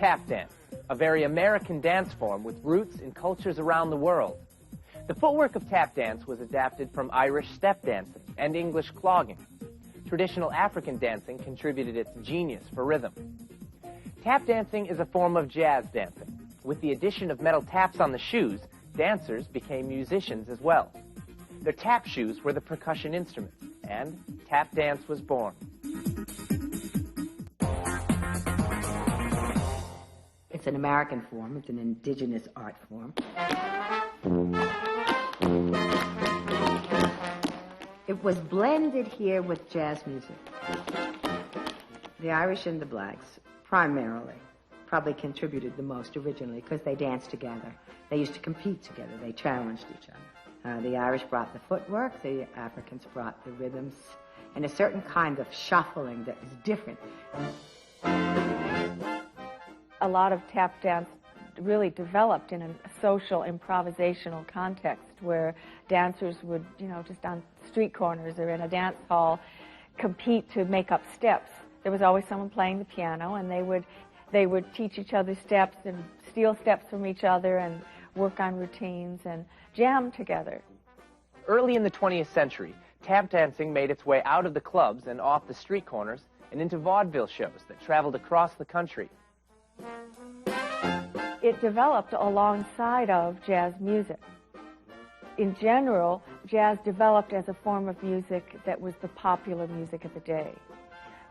tap dance, a very American dance form with roots in cultures around the world. The footwork of tap dance was adapted from Irish step dancing and English clogging. Traditional African dancing contributed its genius for rhythm. Tap dancing is a form of jazz dancing. With the addition of metal taps on the shoes, dancers became musicians as well. Their tap shoes were the percussion instruments, and tap dance was born. It's an American form. It's an indigenous art form. It was blended here with jazz music. The Irish and the blacks, primarily, probably contributed the most originally because they danced together. They used to compete together. They challenged each other. The Irish brought the footwork. The Africans brought the rhythms and a certain kind of shuffling that was different. A lot of tap dance really developed in a social improvisational context where dancers would, just on street corners or in a dance hall, compete to make up steps. There was always someone playing the piano, and they would teach each other steps and steal steps from each other and work on routines and jam together. Early in the 20th century, tap dancing made its way out of the clubs and off the street corners and into vaudeville shows that traveled across the country. It developed alongside of jazz music. In general, jazz developed as a form of music that was the popular music of the day,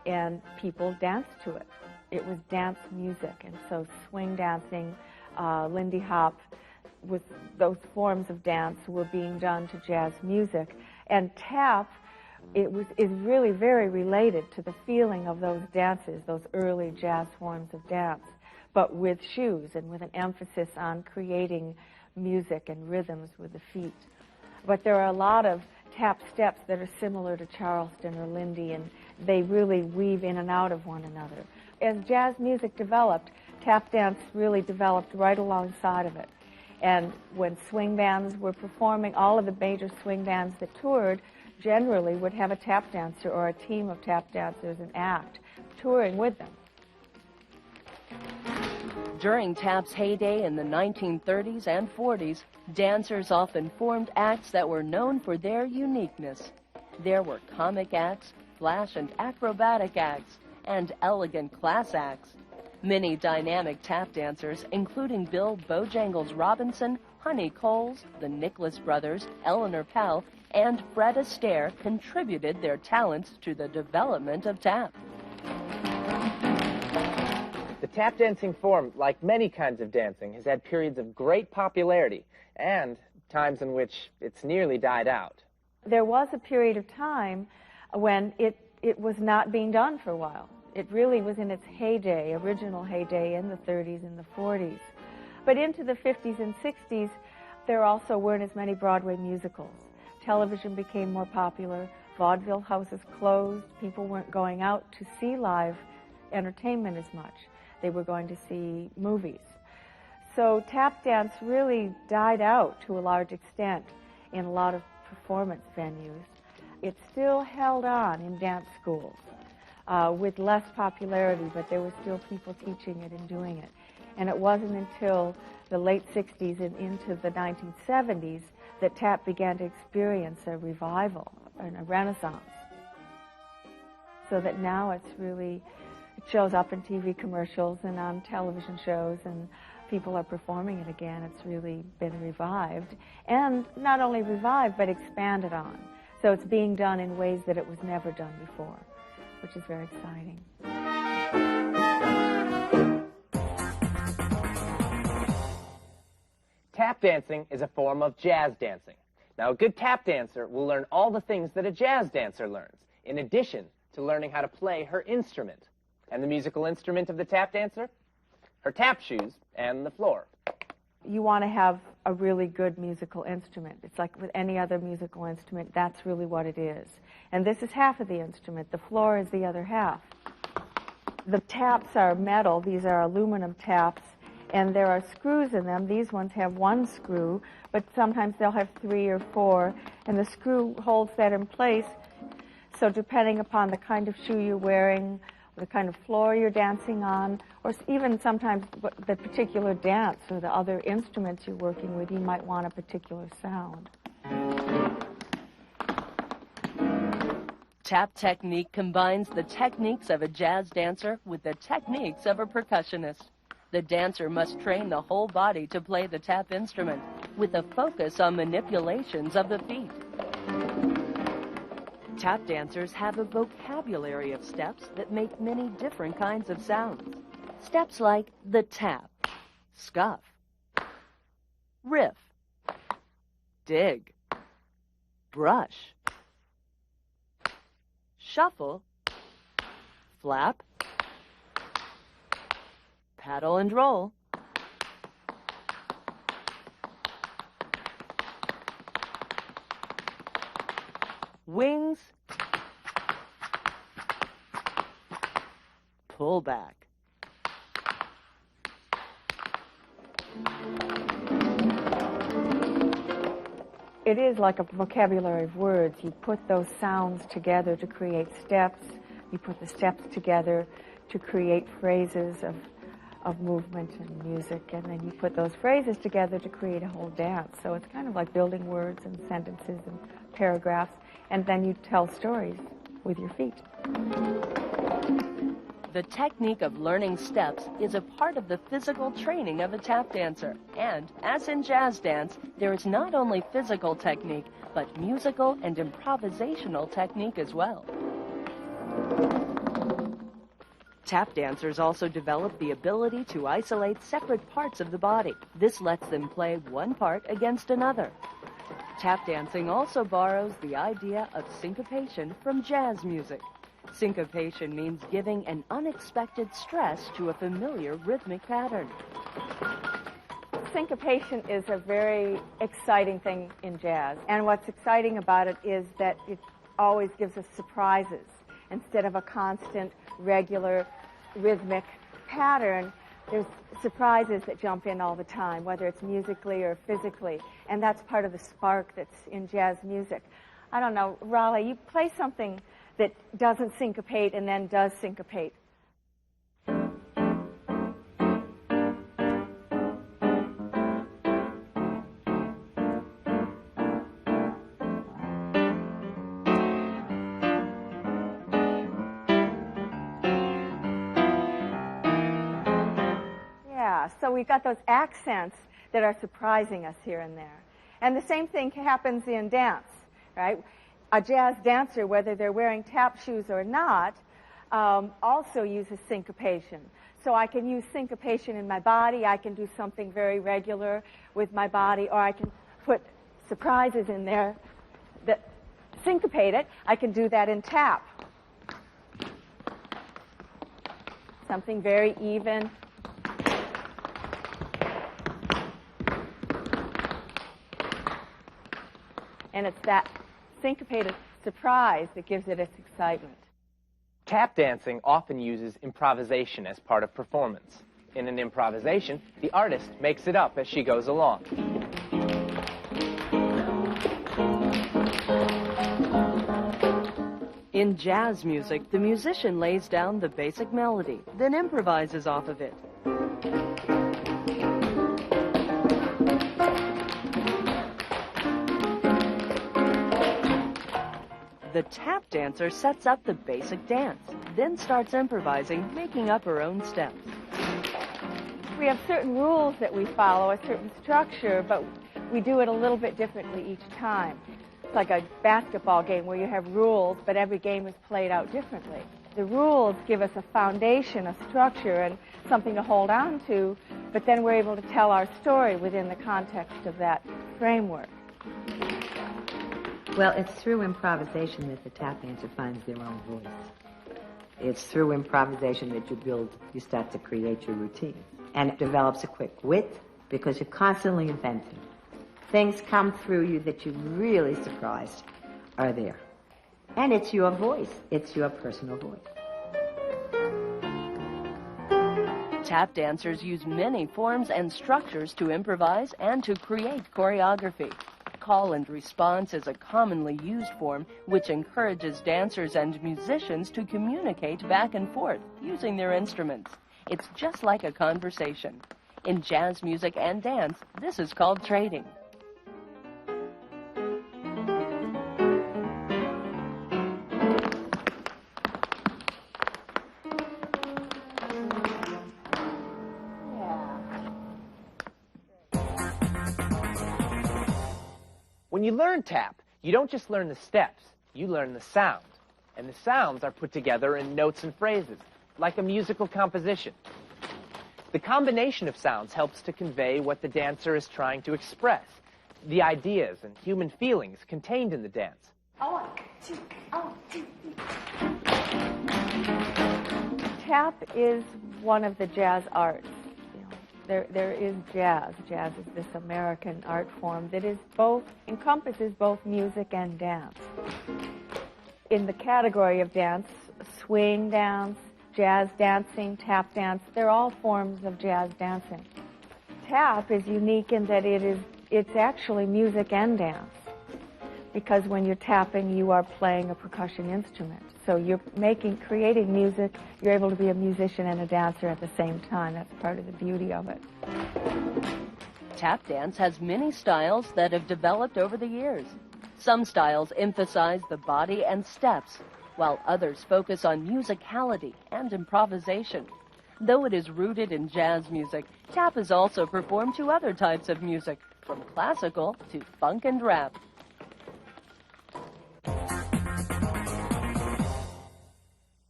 and people danced to it. It was dance music, and so swing dancing, Lindy Hop, with those forms of dance were being done to jazz music. And tap is really very related to the feeling of those dances, those early jazz forms of dance, but with shoes and with an emphasis on creating music and rhythms with the feet. But there are a lot of tap steps that are similar to Charleston or Lindy, and they really weave in and out of one another. As jazz music developed, tap dance really developed right alongside of it. And when swing bands were performing, all of the major swing bands that toured generally would have a tap dancer or a team of tap dancers, an act, touring with them. During tap's heyday in the 1930s and 40s, dancers often formed acts that were known for their uniqueness. There were comic acts, flash and acrobatic acts, and elegant class acts. Many dynamic tap dancers, including Bill Bojangles Robinson, Honey Coles, the Nicholas Brothers, Eleanor Powell, and Fred Astaire, contributed their talents to the development of tap. The tap dancing form, like many kinds of dancing, has had periods of great popularity and times in which it's nearly died out. There was a period of time when it was not being done for a while. It really was in its heyday, original heyday, in the 30s and the 40s. But into the 50s and 60s, there also weren't as many Broadway musicals. Television became more popular, vaudeville houses closed, people weren't going out to see live entertainment as much. They were going to see movies. So tap dance really died out to a large extent in a lot of performance venues. It still held on in dance schools with less popularity, but there were still people teaching it and doing it. And it wasn't until the late 60s and into the 1970s that tap began to experience a revival and a renaissance. So that now it shows up in TV commercials and on television shows, and people are performing it again. It's really been revived. And not only revived, but expanded on. So it's being done in ways that it was never done before, which is very exciting. Tap dancing is a form of jazz dancing. Now, a good tap dancer will learn all the things that a jazz dancer learns, in addition to learning how to play her instrument. And the musical instrument of the tap dancer? Her tap shoes and the floor. You want to have a really good musical instrument. It's like with any other musical instrument, that's really what it is. And this is half of the instrument. The floor is the other half. The taps are metal. These are aluminum taps, and there are screws in them. These ones have one screw, but sometimes they'll have 3 or 4, and the screw holds that in place. So depending upon the kind of shoe you're wearing, the kind of floor you're dancing on, or even sometimes the particular dance or the other instruments you're working with, you might want a particular sound. Tap technique combines the techniques of a jazz dancer with the techniques of a percussionist. The dancer must train the whole body to play the tap instrument, with a focus on manipulations of the feet. Tap dancers have a vocabulary of steps that make many different kinds of sounds. Steps like the tap, scuff, riff, dig, brush, shuffle, flap, paddle and roll, wings, pull back. It is like a vocabulary of words. You put those sounds together to create steps. You put the steps together to create phrases of movement and music, and then you put those phrases together to create a whole dance. So it's kind of like building words and sentences and paragraphs, and then you tell stories with your feet. The technique of learning steps is a part of the physical training of a tap dancer. And, as in jazz dance, there is not only physical technique, but musical and improvisational technique as well. Tap dancers also develop the ability to isolate separate parts of the body. This lets them play one part against another. Tap dancing also borrows the idea of syncopation from jazz music. Syncopation means giving an unexpected stress to a familiar rhythmic pattern. Syncopation is a very exciting thing in jazz. And what's exciting about it is that it always gives us surprises. Instead of a constant, regular, rhythmic pattern, there's surprises that jump in all the time, whether it's musically or physically. And that's part of the spark that's in jazz music. I don't know, Raleigh, you play something that doesn't syncopate and then does syncopate. Yeah, so we've got those accents that are surprising us here and there. And the same thing happens in dance, right? A jazz dancer, whether they're wearing tap shoes or not, also uses syncopation. So I can use syncopation in my body, I can do something very regular with my body, or I can put surprises in there that syncopate it. I can do that in tap. Something very even. And it's that syncopated surprise that gives it its excitement. Tap dancing often uses improvisation as part of performance. In an improvisation, the artist makes it up as she goes along. In jazz music, the musician lays down the basic melody, then improvises off of it. The tap dancer sets up the basic dance, then starts improvising, making up her own steps. We have certain rules that we follow, a certain structure, but we do it a little bit differently each time. It's like a basketball game where you have rules, but every game is played out differently. The rules give us a foundation, a structure, and something to hold on to, but then we're able to tell our story within the context of that framework. Well, it's through improvisation that the tap dancer finds their own voice. It's through improvisation that you start to create your routine. And it develops a quick wit because you're constantly inventing. Things come through you that you're really surprised are there. And it's your voice. It's your personal voice. Tap dancers use many forms and structures to improvise and to create choreography. Call and response is a commonly used form which encourages dancers and musicians to communicate back and forth using their instruments. It's just like a conversation. In jazz music and dance, this is called trading. When you learn tap, you don't just learn the steps, you learn the sound. And the sounds are put together in notes and phrases, like a musical composition. The combination of sounds helps to convey what the dancer is trying to express, the ideas and human feelings contained in the dance. 1, 2, 1, 2, 3. Tap is one of the jazz arts. There is jazz. Jazz is this American art form that is encompasses both music and dance. In the category of dance, swing dance, jazz dancing, tap dance, they're all forms of jazz dancing. Tap is unique in that it's actually music and dance, because when you're tapping, you are playing a percussion instrument. So you're creating music, you're able to be a musician and a dancer at the same time. That's part of the beauty of it. Tap dance has many styles that have developed over the years. Some styles emphasize the body and steps, while others focus on musicality and improvisation. Though it is rooted in jazz music, tap is also performed to other types of music, from classical to funk and rap.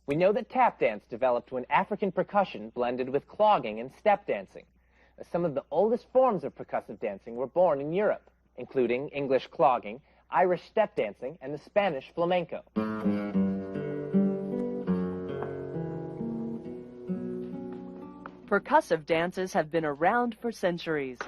We know that tap dance developed when African percussion blended with clogging and step dancing. Some of the oldest forms of percussive dancing were born in Europe, including English clogging, Irish step dancing, and the Spanish flamenco. Percussive dances have been around for centuries.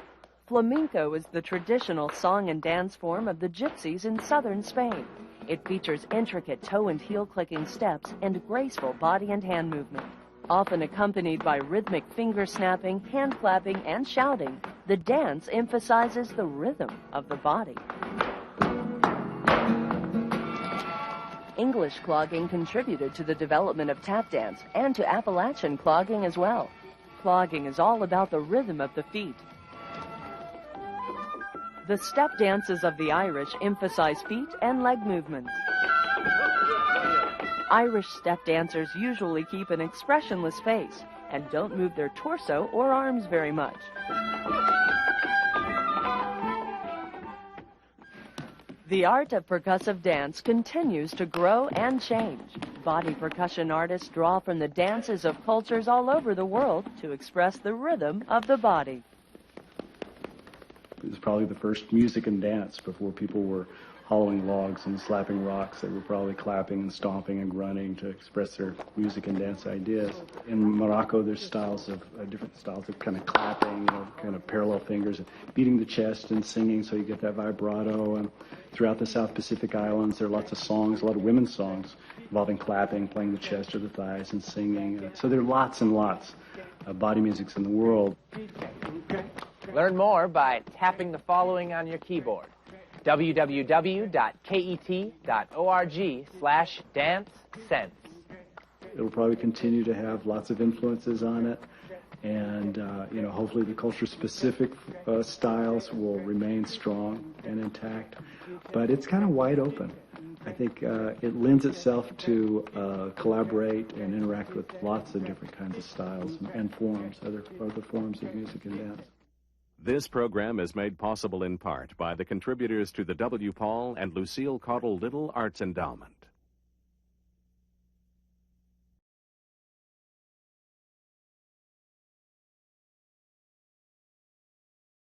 Flamenco is the traditional song and dance form of the gypsies in southern Spain. It features intricate toe and heel clicking steps and graceful body and hand movement. Often accompanied by rhythmic finger snapping, hand clapping, and shouting, the dance emphasizes the rhythm of the body. English clogging contributed to the development of tap dance and to Appalachian clogging as well. Clogging is all about the rhythm of the feet. The step dances of the Irish emphasize feet and leg movements. Irish step dancers usually keep an expressionless face and don't move their torso or arms very much. The art of percussive dance continues to grow and change. Body percussion artists draw from the dances of cultures all over the world to express the rhythm of the body. It was probably the first music and dance before people were hollowing logs and slapping rocks. They were probably clapping and stomping and grunting to express their music and dance ideas. In Morocco, there's different styles of kind of clapping, kind of parallel fingers, beating the chest and singing, so you get that vibrato. And throughout the South Pacific Islands, there are lots of songs, a lot of women's songs involving clapping, playing the chest or the thighs and singing. So there are lots and lots of body musics in the world. Learn more by tapping the following on your keyboard: www.ket.org/DanceSense. It'll probably continue to have lots of influences on it, and hopefully the culture-specific styles will remain strong and intact. But it's kind of wide open. I think it lends itself to collaborate and interact with lots of different kinds of styles and forms, other forms of music and dance. This program is made possible in part by the contributors to the W. Paul and Lucille Caudle Little Arts Endowment.